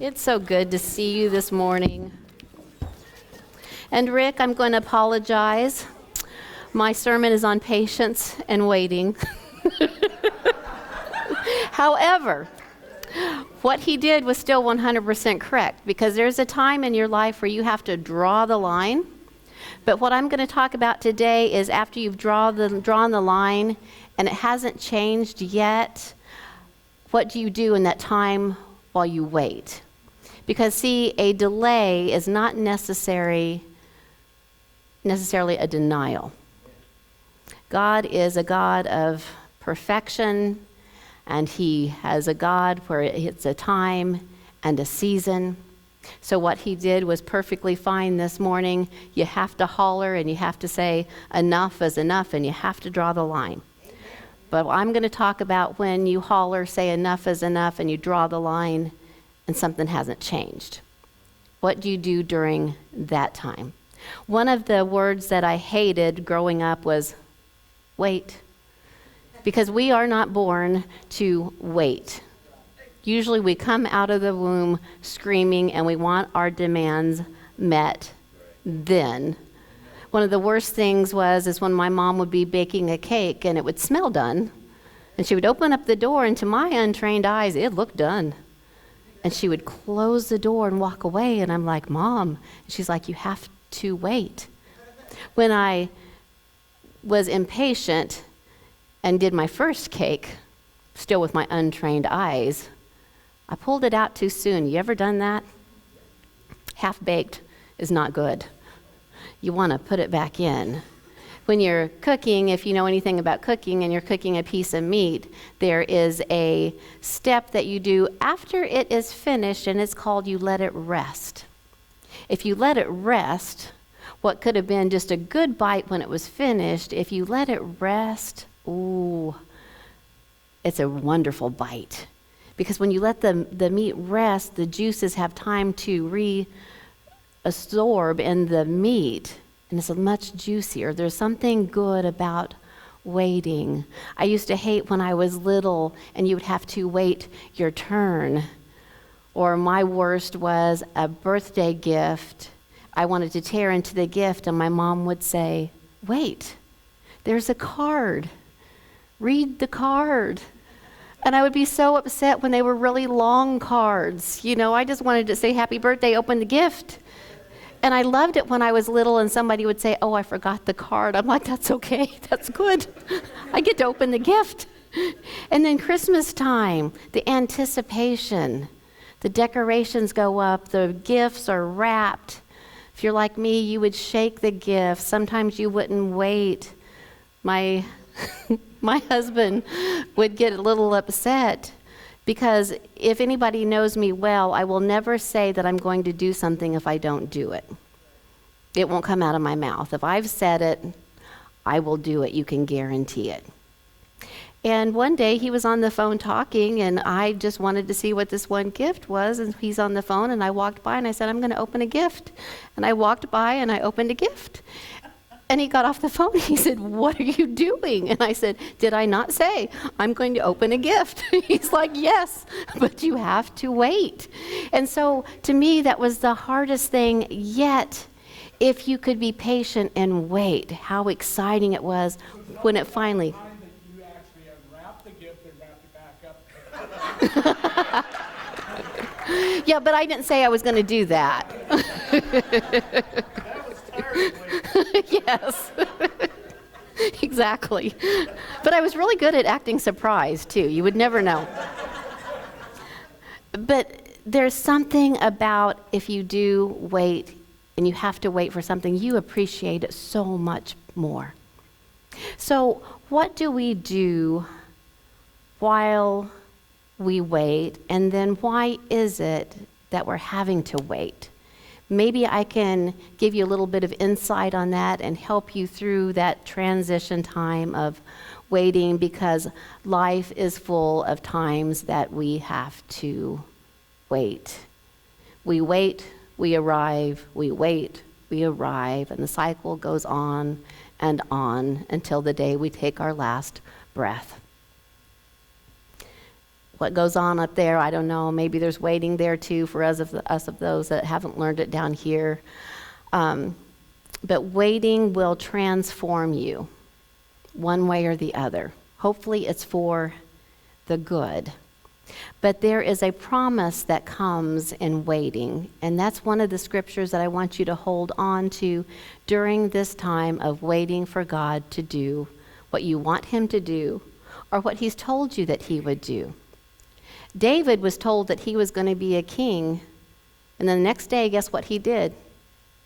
It's so good to see you this morning. And Rick, I'm going to apologize. My sermon is on patience and waiting. However, what he did was still 100% correct, because there's a time in your life where you have to draw the line. But what I'm going to talk about today is after you've drawn the line and it hasn't changed yet, what do you do in that time while you wait? Because see, a delay is not necessarily a denial. God is a God of perfection, and he has a God where it's a time and a season. So what he did was perfectly fine this morning. You have to holler and you have to say enough is enough, and you have to draw the line. But I'm going to talk about when you holler, say enough is enough, and you draw the line and something hasn't changed. What do you do during that time? One of the words that I hated growing up was wait. Because we are not born to wait. Usually we come out of the womb screaming and we want our demands met then. One of the worst things is when my mom would be baking a cake and it would smell done. And she would open up the door, and to my untrained eyes, it looked done. And she would close the door and walk away, and I'm like, Mom. And she's like, you have to wait. When I was impatient and did my first cake, still with my untrained eyes, I pulled it out too soon. You ever done that? Half-baked is not good. You want to put it back in. When you're cooking, if you know anything about cooking and you're cooking a piece of meat, there is a step that you do after it is finished, and it's called you let it rest. If you let it rest, what could have been just a good bite when it was finished, if you let it rest, ooh, it's a wonderful bite. Because when you let the meat rest, the juices have time to reabsorb in the meat, and it's much juicier. There's something good about waiting. I used to hate when I was little and you would have to wait your turn. Or my worst was a birthday gift. I wanted to tear into the gift, and my mom would say, wait, there's a card. Read the card. And I would be so upset when they were really long cards. You know, I just wanted to say, happy birthday, open the gift. And I loved it when I was little and somebody would say, oh, I forgot the card. I'm like, that's okay, that's good. I get to open the gift. And then Christmas time, the anticipation. The decorations go up, the gifts are wrapped. If you're like me, you would shake the gifts. Sometimes you wouldn't wait. My husband would get a little upset, because if anybody knows me well, I will never say that I'm going to do something if I don't do it. It won't come out of my mouth. If I've said it, I will do it. You can guarantee it. And one day he was on the phone talking, and I just wanted to see what this one gift was, and he's on the phone, and I walked by and I said, I'm going to open a gift. And I walked by and I opened a gift. And he got off the phone. He said, what are you doing? And I said, did I not say I'm going to open a gift? He's like, yes, but you have to wait. And so to me, that was the hardest thing yet. If you could be patient and wait, how exciting it was when it finally... You actually unwrapped the gift and wrapped it back up. Yeah, but I didn't say I was going to do that. That was tiring. Yes, exactly. But I was really good at acting surprised, too. You would never know. But there's something about if you do wait and you have to wait for something, you appreciate it so much more. So what do we do while we wait? And then why is it that we're having to wait? Maybe I can give you a little bit of insight on that and help you through that transition time of waiting, because life is full of times that we have to wait. We wait, we arrive, we wait, we arrive, and the cycle goes on and on until the day we take our last breath. what goes on up there. I don't know. Maybe there's waiting there too for us of those that haven't learned it down here. But waiting will transform you one way or the other. Hopefully it's for the good. But there is a promise that comes in waiting, and that's one of the scriptures that I want you to hold on to during this time of waiting for God to do what you want him to do or what he's told you that he would do. David was told that he was going to be a king, and then the next day, guess what he did?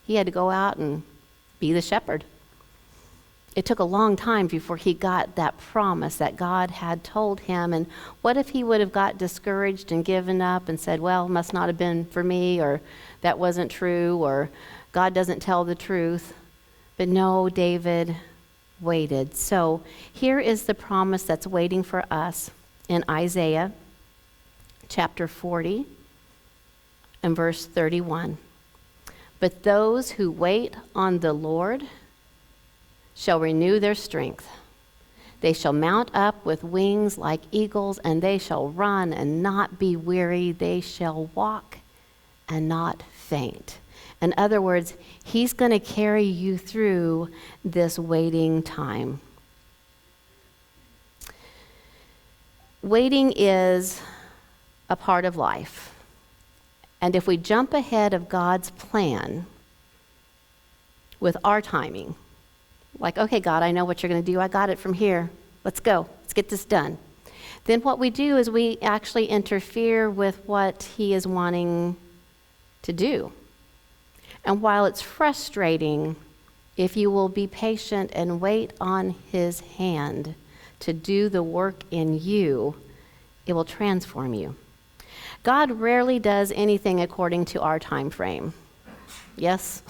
He had to go out and be the shepherd. It took a long time before he got that promise that God had told him. And what if he would have got discouraged and given up and said, well, must not have been for me, or that wasn't true, or God doesn't tell the truth. But no, David waited. So here is the promise that's waiting for us in Isaiah chapter 40 and verse 31. But those who wait on the Lord shall renew their strength. They shall mount up with wings like eagles, and they shall run and not be weary. They shall walk and not faint. In other words, he's going to carry you through this waiting time. Waiting is a part of life. And if we jump ahead of God's plan with our timing, like, okay, God, I know what you're going to do. I got it from here. Let's go. Let's get this done. Then what we do is we actually interfere with what he is wanting to do. And while it's frustrating, if you will be patient and wait on his hand to do the work in you, it will transform you. God rarely does anything according to our time frame. Yes?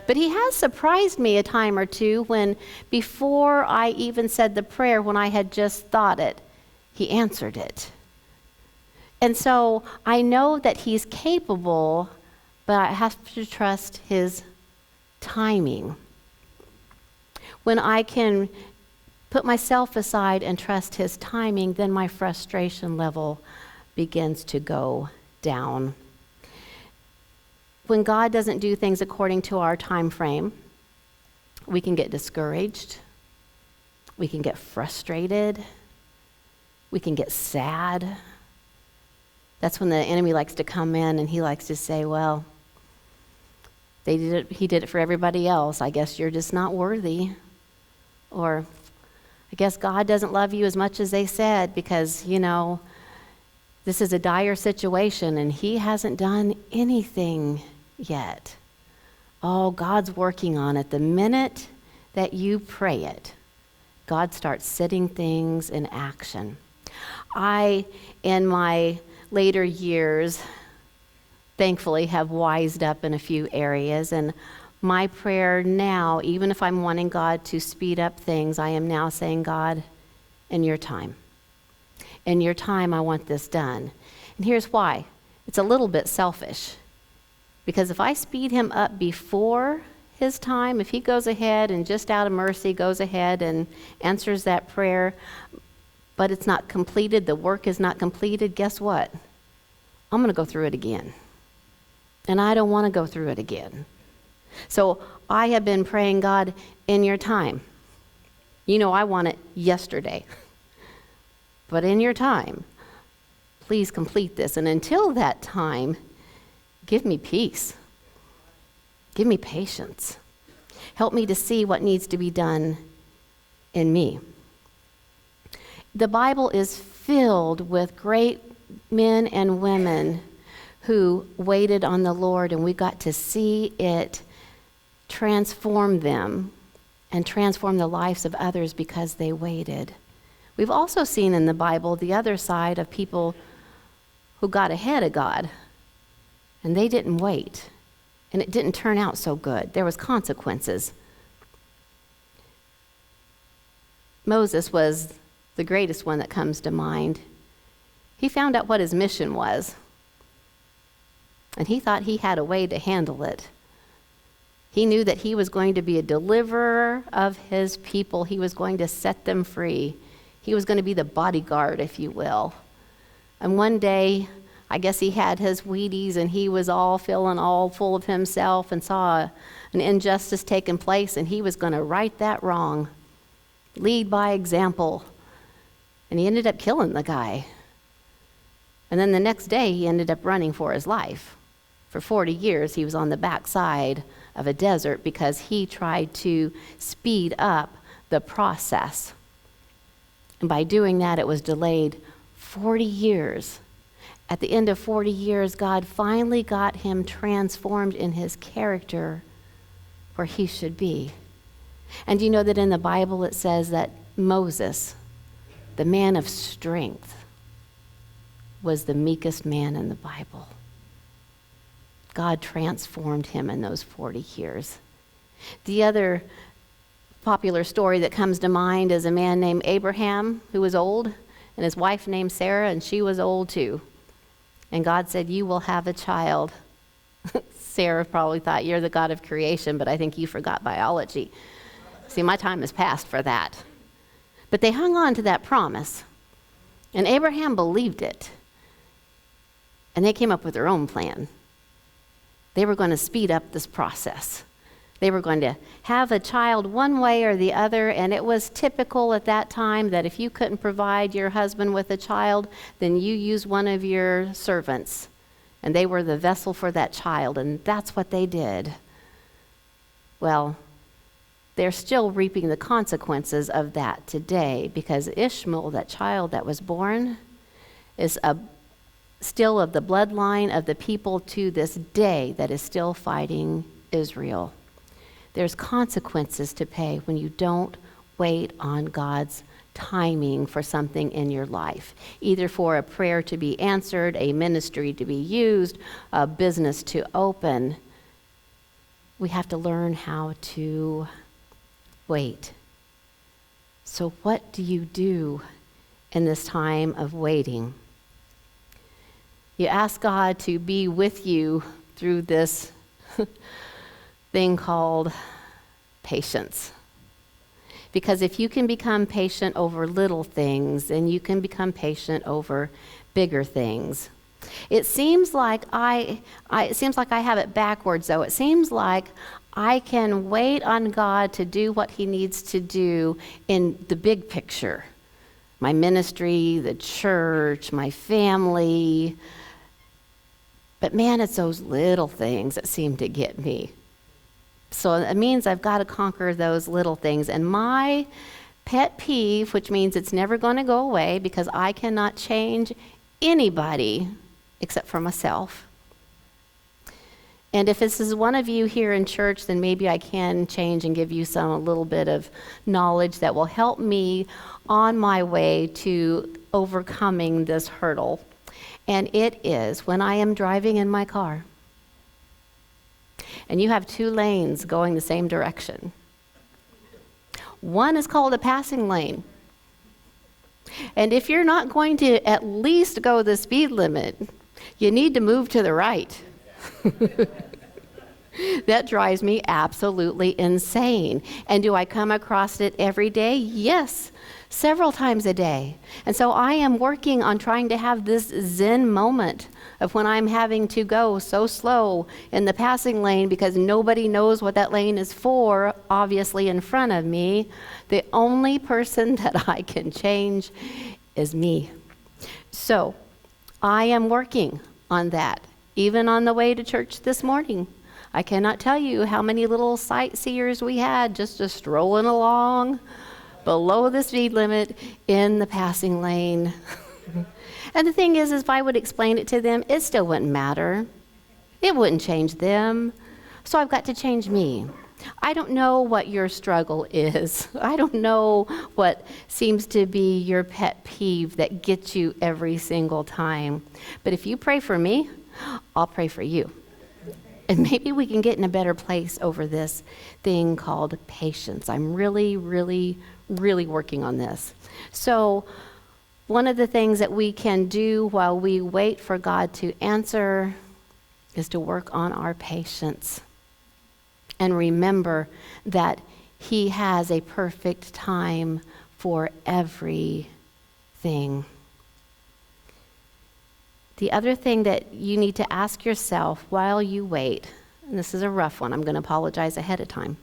But he has surprised me a time or two when, before I even said the prayer, when I had just thought it, he answered it. And so I know that he's capable, but I have to trust his timing. When I can put myself aside and trust his timing, then my frustration level begins to go down. When God doesn't do things according to our time frame, we can get discouraged, we can get frustrated, we can get sad. That's when the enemy likes to come in and he likes to say, well, he did it for everybody else. I guess you're just not worthy. Or I guess God doesn't love you as much as they said because, this is a dire situation and he hasn't done anything yet. Oh, God's working on it. The minute that you pray it, God starts setting things in action. I, in my later years, thankfully have wised up in a few areas, and my prayer now, even if I'm wanting God to speed up things, I am now saying, God, in your time. In your time, I want this done. And here's why. It's a little bit selfish. Because if I speed him up before his time, if he goes ahead and just out of mercy goes ahead and answers that prayer, but it's not completed, the work is not completed, guess what? I'm going to go through it again. And I don't want to go through it again. So I have been praying, God, in your time. I want it yesterday. But in your time, please complete this. And until that time, give me peace. Give me patience. Help me to see what needs to be done in me. The Bible is filled with great men and women who waited on the Lord, and we got to see it transform them and transform the lives of others because they waited. We've also seen in the Bible the other side of people who got ahead of God, and they didn't wait, and it didn't turn out so good. There was consequences. Moses was the greatest one that comes to mind. He found out what his mission was, and he thought he had a way to handle it. He knew that he was going to be a deliverer of his people. He was going to set them free. He was going to be the bodyguard, if you will. And one day, I guess he had his Wheaties and he was all feeling all full of himself and saw an injustice taking place, and he was going to right that wrong, lead by example. And he ended up killing the guy. And then the next day, he ended up running for his life. For 40 years, he was on the backside of a desert because he tried to speed up the process. And by doing that, it was delayed 40 years. At the end of 40 years, God finally got him transformed in his character where he should be. And you know that in the Bible it says that Moses, the man of strength, was the meekest man in the Bible. God transformed him in those 40 years. The other popular story that comes to mind is a man named Abraham who was old, and his wife named Sarah, and she was old too. And God said, "You will have a child." Sarah probably thought, "You're the God of creation, but I think you forgot biology." See, my time has passed for that. But they hung on to that promise. And Abraham believed it. And they came up with their own plan. They were going to speed up this process. They were going to have a child one way or the other, and it was typical at that time that if you couldn't provide your husband with a child, then you used one of your servants, and they were the vessel for that child, and that's what they did. Well, they're still reaping the consequences of that today, because Ishmael, that child that was born, is still of the bloodline of the people to this day that is still fighting Israel. There's consequences to pay when you don't wait on God's timing for something in your life, either for a prayer to be answered, a ministry to be used, a business to open. We have to learn how to wait. So what do you do in this time of waiting? You ask God to be with you through this thing called patience. Because if you can become patient over little things, then you can become patient over bigger things. It seems like I have it backwards, though. It seems like I can wait on God to do what he needs to do in the big picture. My ministry, the church, my family. But man, it's those little things that seem to get me. So it means I've got to conquer those little things. And my pet peeve, which means it's never going to go away because I cannot change anybody except for myself. And if this is one of you here in church, then maybe I can change and give you a little bit of knowledge that will help me on my way to overcoming this hurdle. And it is when I am driving in my car and you have two lanes going the same direction. One is called a passing lane. And if you're not going to at least go the speed limit, you need to move to the right. That drives me absolutely insane. And do I come across it every day? Yes, several times a day. And so I am working on trying to have this Zen moment of when I'm having to go so slow in the passing lane because nobody knows what that lane is for, obviously in front of me. The only person that I can change is me. So I am working on that, even on the way to church this morning. I cannot tell you how many little sightseers we had just strolling along below the speed limit in the passing lane. And the thing is if I would explain it to them, it still wouldn't matter. It wouldn't change them. So I've got to change me. I don't know what your struggle is. I don't know what seems to be your pet peeve that gets you every single time. But if you pray for me, I'll pray for you. And maybe we can get in a better place over this thing called patience. I'm really, really, really working on this. So one of the things that we can do while we wait for God to answer is to work on our patience. And remember that he has a perfect time for everything. The other thing that you need to ask yourself while you wait, and this is a rough one, I'm going to apologize ahead of time,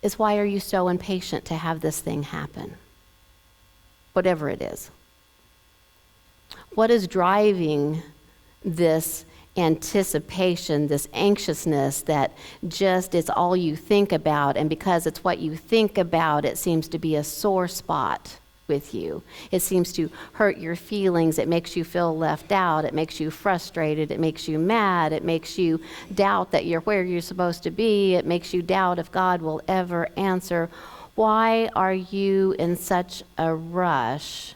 is why are you so impatient to have this thing happen? Whatever it is. What is driving this anticipation, this anxiousness that just it's all you think about, and because it's what you think about, it seems to be a sore spot with you. It seems to hurt your feelings. It makes you feel left out. It makes you frustrated. It makes you mad. It makes you doubt that you're where you're supposed to be. It makes you doubt if God will ever answer. Why are you in such a rush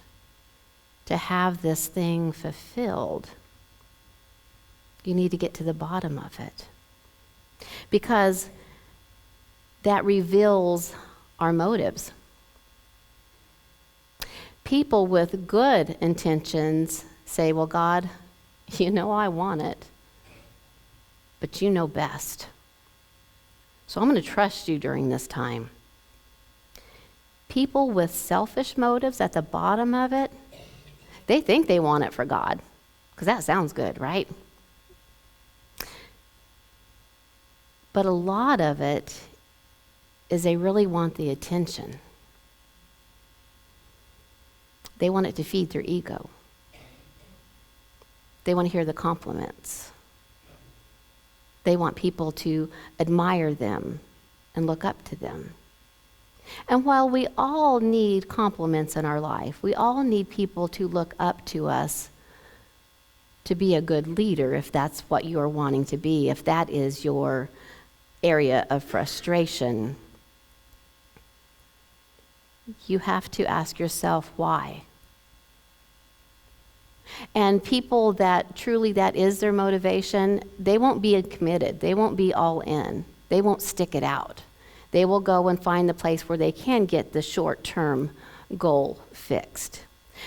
to have this thing fulfilled? You need to get to the bottom of it, because that reveals our motives. People with good intentions say, well, God, you know I want it, but you know best. So I'm going to trust you during this time. People with selfish motives at the bottom of it, they think they want it for God, because that sounds good, right? But a lot of it is they really want the attention. They want it to feed their ego. They want to hear the compliments. They want people to admire them and look up to them. And while we all need compliments in our life, we all need people to look up to us to be a good leader, if that's what you're wanting to be, if that is your area of frustration. You have to ask yourself why. And people that truly that is their motivation, they won't be committed. They won't be all in. They won't stick it out. They will go and find the place where they can get the short-term goal fixed.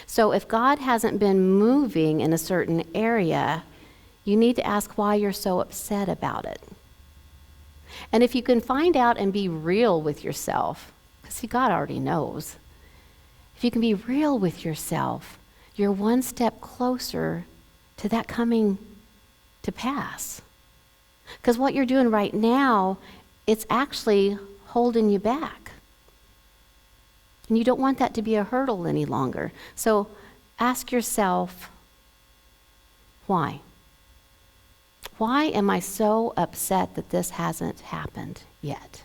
So if God hasn't been moving in a certain area, you need to ask why you're so upset about it. And if you can find out and be real with yourself, because see, God already knows. If you can be real with yourself, you're one step closer to that coming to pass. Because what you're doing right now, it's actually holding you back. And you don't want that to be a hurdle any longer. So ask yourself, why? Why am I so upset that this hasn't happened yet?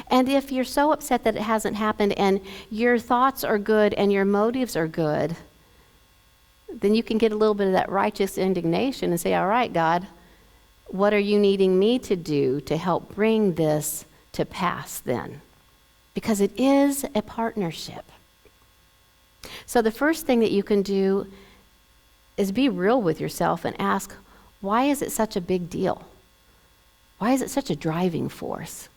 And if you're so upset that it hasn't happened and your thoughts are good and your motives are good, then you can get a little bit of that righteous indignation and say, all right, God, what are you needing me to do to help bring this to pass then? Because it is a partnership. So the first thing that you can do is be real with yourself and ask, why is it such a big deal? Why is it such a driving force?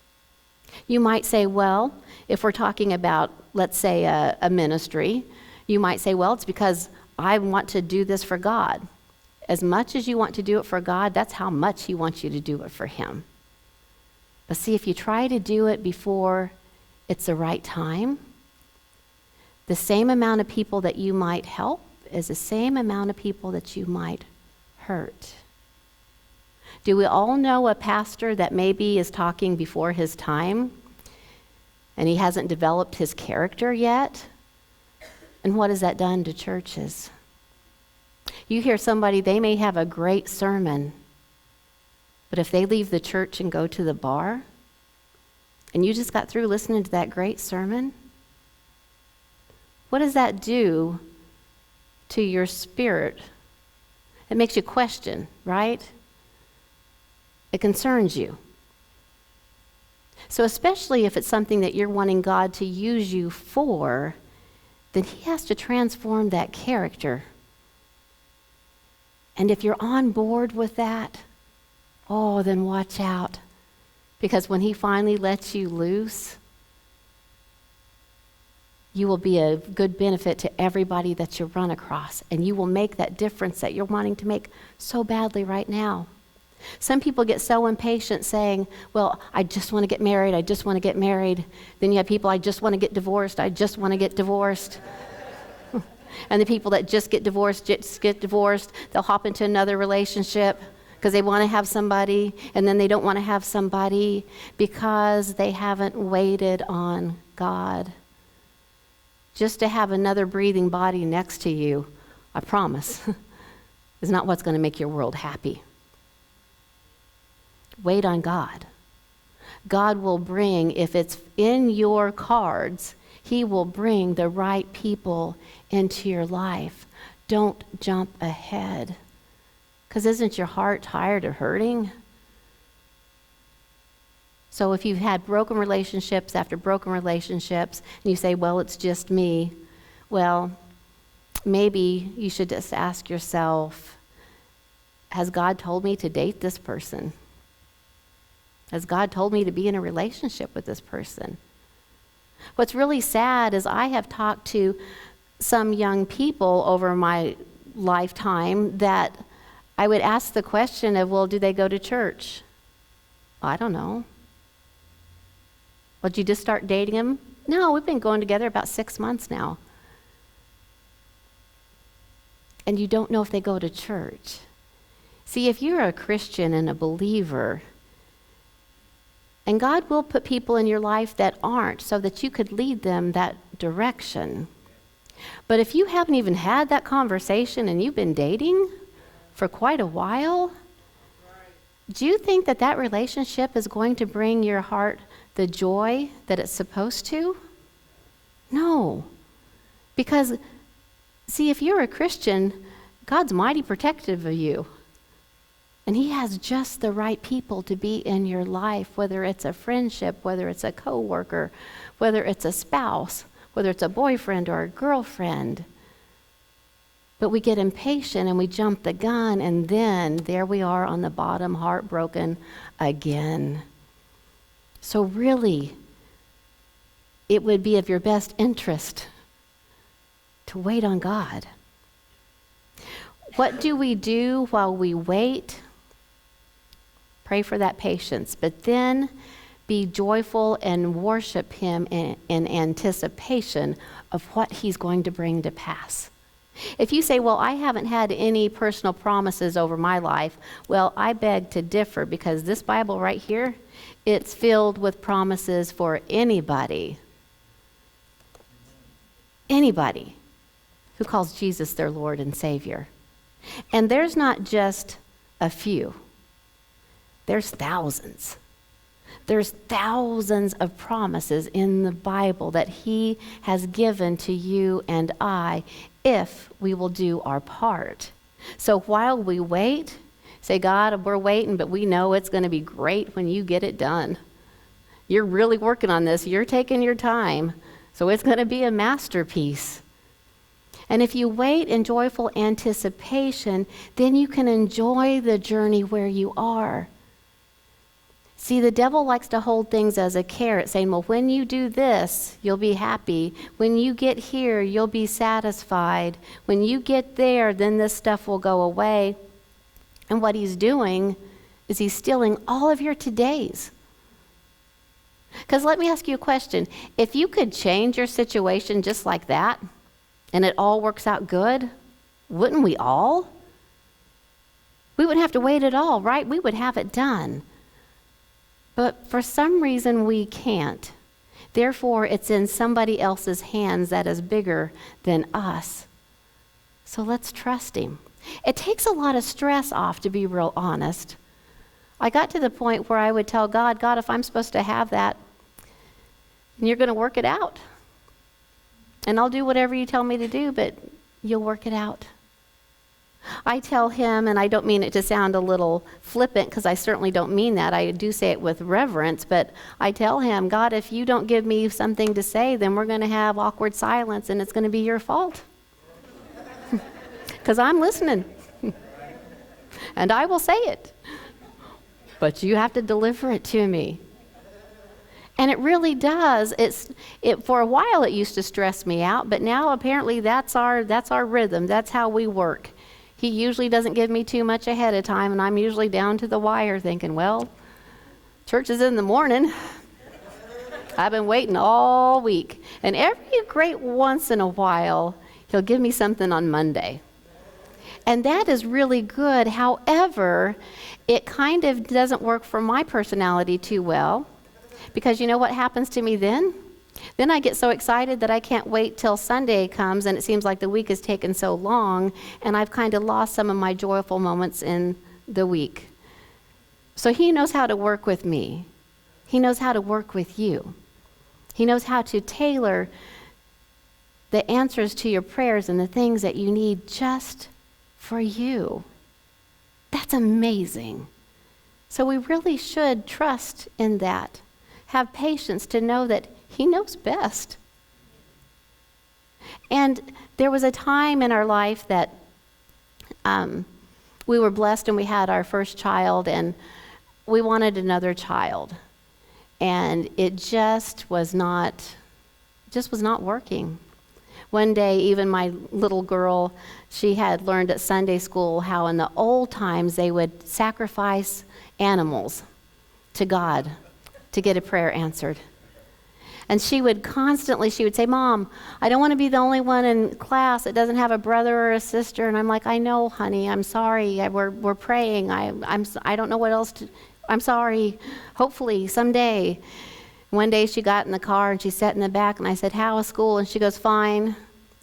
You might say, well, if we're talking about, let's say, a ministry, you might say, well, it's because I want to do this for God. As much as you want to do it for God, that's how much He wants you to do it for Him. But see, if you try to do it before it's the right time, the same amount of people that you might help is the same amount of people that you might hurt. Do we all know a pastor that maybe is talking before his time and he hasn't developed his character yet? And what has that done to churches? You hear somebody, they may have a great sermon, but if they leave the church and go to the bar, and you just got through listening to that great sermon, what does that do to your spirit? It makes you question, right? It concerns you. So especially if it's something that you're wanting God to use you for, then He has to transform that character. And if you're on board with that, oh, then watch out. Because when He finally lets you loose, you will be a good benefit to everybody that you run across. And you will make that difference that you're wanting to make so badly right now. Some people get so impatient saying, well, I just want to get married. I just want to get married. Then you have people, I just want to get divorced. I just want to get divorced. And the people that just get divorced, they'll hop into another relationship because they want to have somebody, and then they don't want to have somebody because they haven't waited on God. Just to have another breathing body next to you, I promise, is not what's going to make your world happy. Wait on God. God will bring, if it's in your cards, He will bring the right people into your life. Don't jump ahead. Because isn't your heart tired of hurting? So if you've had broken relationships after broken relationships, and you say, well, it's just me, well, maybe you should just ask yourself, has God told me to date this person? Has God told me to be in a relationship with this person? What's really sad is I have talked to some young people over my lifetime that I would ask the question of, well, do they go to church? I don't know. Well, did you just start dating them? No, we've been going together about 6 months now. And you don't know if they go to church. See, if you're a Christian and a believer, and God will put people in your life that aren't so that you could lead them that direction. But if you haven't even had that conversation and you've been dating for quite a while, do you think that that relationship is going to bring your heart the joy that it's supposed to? No. Because, see, if you're a Christian, God's mighty protective of you. And He has just the right people to be in your life, whether it's a friendship, whether it's a coworker, whether it's a spouse, whether it's a boyfriend or a girlfriend. But we get impatient and we jump the gun, and then there we are on the bottom, heartbroken again. So really, it would be of your best interest to wait on God. What do we do while we wait? Pray for that patience, but then be joyful and worship Him in anticipation of what He's going to bring to pass. If you say, well, I haven't had any personal promises over my life, well, I beg to differ, because this Bible right here, it's filled with promises for anybody who calls Jesus their Lord and Savior. And there's not just a few. There's thousands. There's thousands of promises in the Bible that He has given to you and I if we will do our part. So while we wait, say, God, we're waiting, but we know it's going to be great when you get it done. You're really working on this. You're taking your time. So it's going to be a masterpiece. And if you wait in joyful anticipation, then you can enjoy the journey where you are. See, the devil likes to hold things as a carrot, saying, well, when you do this, you'll be happy. When you get here, you'll be satisfied. When you get there, then this stuff will go away. And what he's doing is he's stealing all of your todays. Because let me ask you a question. If you could change your situation just like that, and it all works out good, wouldn't we all? We wouldn't have to wait at all, right? We would have it done. But for some reason we can't. Therefore, it's in somebody else's hands that is bigger than us. So let's trust Him. It takes a lot of stress off, to be real honest. I got to the point where I would tell God, God, if I'm supposed to have that, and you're going to work it out. And I'll do whatever you tell me to do, but you'll work it out. I tell Him, and I don't mean it to sound a little flippant, because I certainly don't mean that. I do say it with reverence, but I tell Him, God, if you don't give me something to say, then we're going to have awkward silence, and it's going to be your fault. Because I'm listening. And I will say it. But you have to deliver it to me. And it really does. For a while it used to stress me out, but now apparently that's our rhythm. That's how we work. He usually doesn't give me too much ahead of time, and I'm usually down to the wire thinking, well, church is in the morning. I've been waiting all week. And every great once in a while, He'll give me something on Monday. And that is really good. However, it kind of doesn't work for my personality too well, because you know what happens to me then? Then I get so excited that I can't wait till Sunday comes, and it seems like the week has taken so long, and I've kind of lost some of my joyful moments in the week. So he knows how to work with me. He knows how to work with you. He knows how to tailor the answers to your prayers and the things that you need just for you. That's amazing. So we really should trust in that. Have patience to know that he knows best. And there was a time in our life that we were blessed and we had our first child, and we wanted another child. And it just was not working. One day, even my little girl, she had learned at Sunday school how in the old times they would sacrifice animals to God to get a prayer answered. And she would say, Mom, I don't want to be the only one in class that doesn't have a brother or a sister. And I'm like, I know, honey, I'm sorry. We're praying. I don't know what else to, I'm sorry. Hopefully someday. One day she got in the car and she sat in the back, and I said, how is school? And she goes, fine.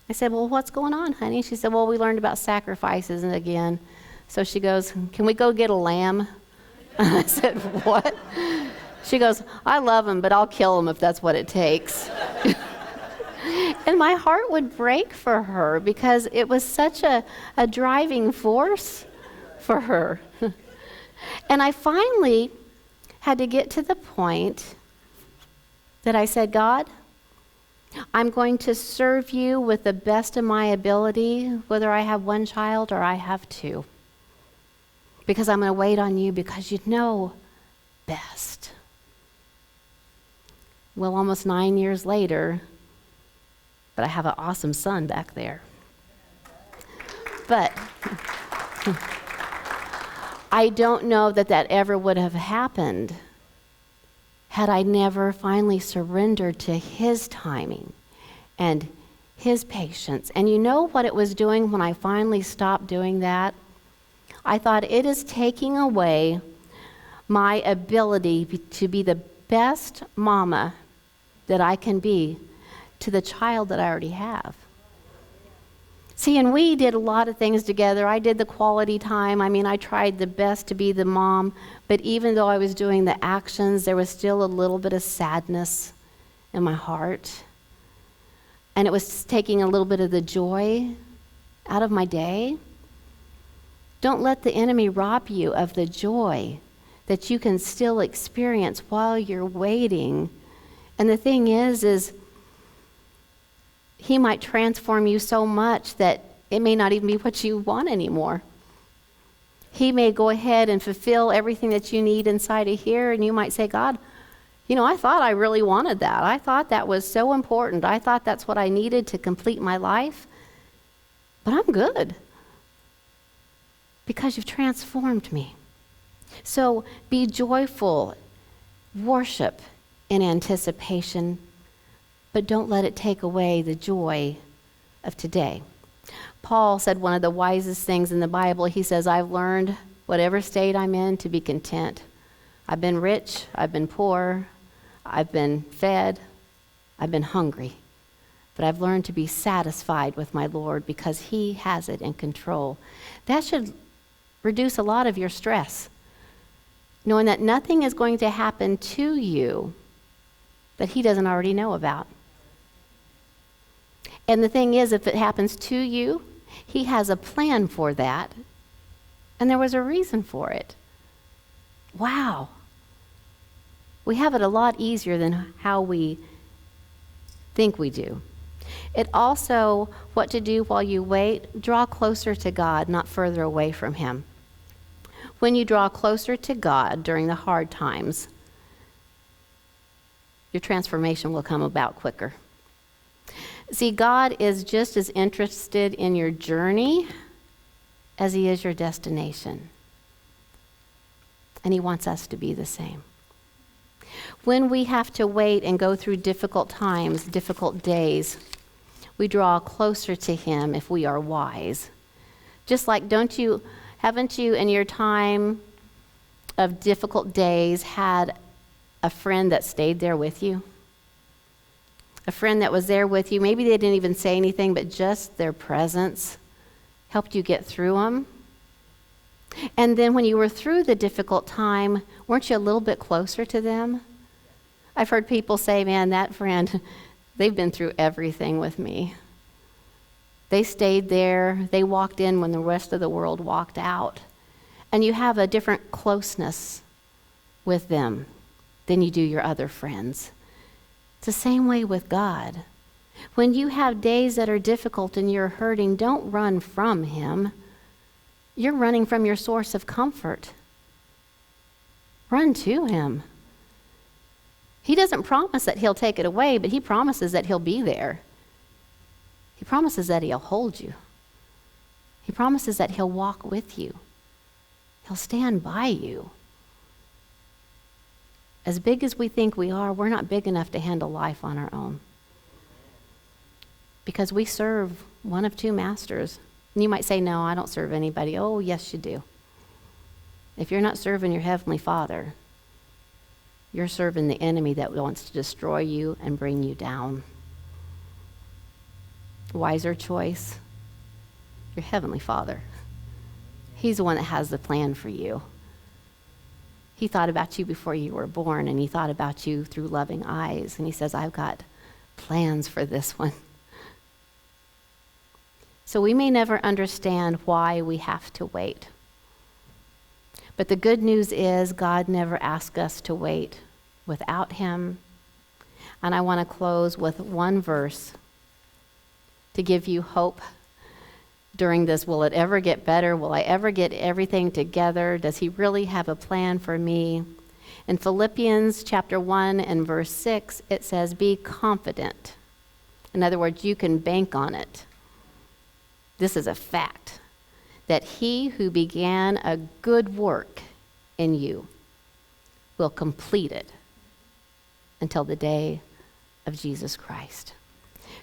I said, well, what's going on, honey? She said, well, we learned about sacrifices again. So she goes, can we go get a lamb? I said, what? She goes, I love him, but I'll kill him if that's what it takes. And my heart would break for her because it was such a driving force for her. And I finally had to get to the point that I said, God, I'm going to serve you with the best of my ability, whether I have one child or I have two. Because I'm going to wait on you because you know best. Well, almost 9 years later, but I have an awesome son back there. But I don't know that ever would have happened had I never finally surrendered to his timing and his patience. And you know what it was doing when I finally stopped doing that? I thought, it is taking away my ability to be the best mama that I can be to the child that I already have. See, and we did a lot of things together. I did the quality time. I mean, I tried the best to be the mom, but even though I was doing the actions, there was still a little bit of sadness in my heart. And it was taking a little bit of the joy out of my day. Don't let the enemy rob you of the joy that you can still experience while you're waiting. And the thing is he might transform you so much that it may not even be what you want anymore. He may go ahead and fulfill everything that you need inside of here, and you might say, God, you know, I thought I really wanted that. I thought that was so important. I thought that's what I needed to complete my life. But I'm good because you've transformed me. So be joyful, worship in anticipation, but don't let it take away the joy of today. Paul said one of the wisest things in the Bible. He says, I've learned whatever state I'm in to be content. I've been rich, I've been poor, I've been fed, I've been hungry. But I've learned to be satisfied with my Lord because he has it in control. That should reduce a lot of your stress, knowing that nothing is going to happen to you that he doesn't already know about. And the thing is, if it happens to you, he has a plan for that, and there was a reason for it. Wow. We have it a lot easier than how we think we do. It also, what to do while you wait, draw closer to God, not further away from him. When you draw closer to God during the hard times, your transformation will come about quicker. See, God is just as interested in your journey as he is your destination. And he wants us to be the same. When we have to wait and go through difficult times, difficult days, We draw closer to him if we are wise. Just like, haven't you in your time of difficult days had a friend that stayed there with you? A friend that was there with you. Maybe they didn't even say anything, but just their presence helped you get through them. And then when you were through the difficult time, weren't you a little bit closer to them? I've heard people say, man, that friend, they've been through everything with me. They stayed there. They walked in when the rest of the world walked out. And you have a different closeness with them than you do your other friends. It's the same way with God. When you have days that are difficult and you're hurting, don't run from him. You're running from your source of comfort. Run to him. He doesn't promise that he'll take it away, but he promises that he'll be there. He promises that he'll hold you. He promises that he'll walk with you. He'll stand by you. As big as we think we are, we're not big enough to handle life on our own. Because we serve one of two masters. And you might say, no, I don't serve anybody. Oh, yes, you do. If you're not serving your Heavenly Father, you're serving the enemy that wants to destroy you and bring you down. Wiser choice, your Heavenly Father. He's the one that has the plan for you. He thought about you before you were born, and he thought about you through loving eyes. And he says, I've got plans for this one. So we may never understand why we have to wait. But the good news is God never asked us to wait without him. And I want to close with one verse to give you hope during this. Will it ever get better? Will I ever get everything together? Does he really have a plan for me? In Philippians chapter 1 and verse 6, it says, be confident. In other words, you can bank on it. This is a fact, that he who began a good work in you will complete it until the day of Jesus Christ.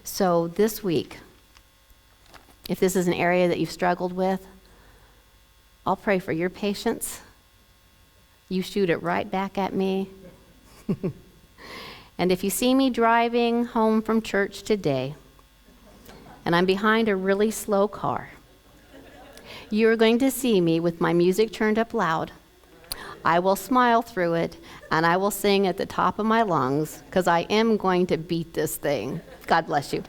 So this week, if this is an area that you've struggled with, I'll pray for your patience. You shoot it right back at me. And if you see me driving home from church today, and I'm behind a really slow car, you're going to see me with my music turned up loud. I will smile through it, and I will sing at the top of my lungs, because I am going to beat this thing. God bless you.